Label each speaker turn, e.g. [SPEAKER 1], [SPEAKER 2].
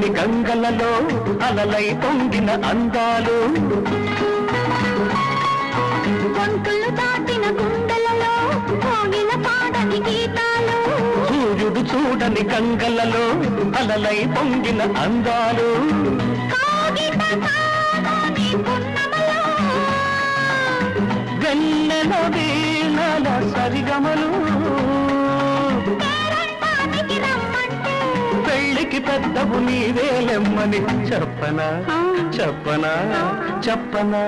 [SPEAKER 1] చూడని గంగలలో అలలై పొంగిన అందాలు
[SPEAKER 2] గొంతులు దాటిన గుండెలలో పోగిన పాడని గీతాలు
[SPEAKER 1] సూర్యుడు చూడని గంగలలో అలలై పొంగిన అందాలు వెన్నెల వీణల సరిగమలు పెళ్ళికి పెద్దవు నీవేలెమ్మని చెప్పనా చెప్పనా చెప్పనా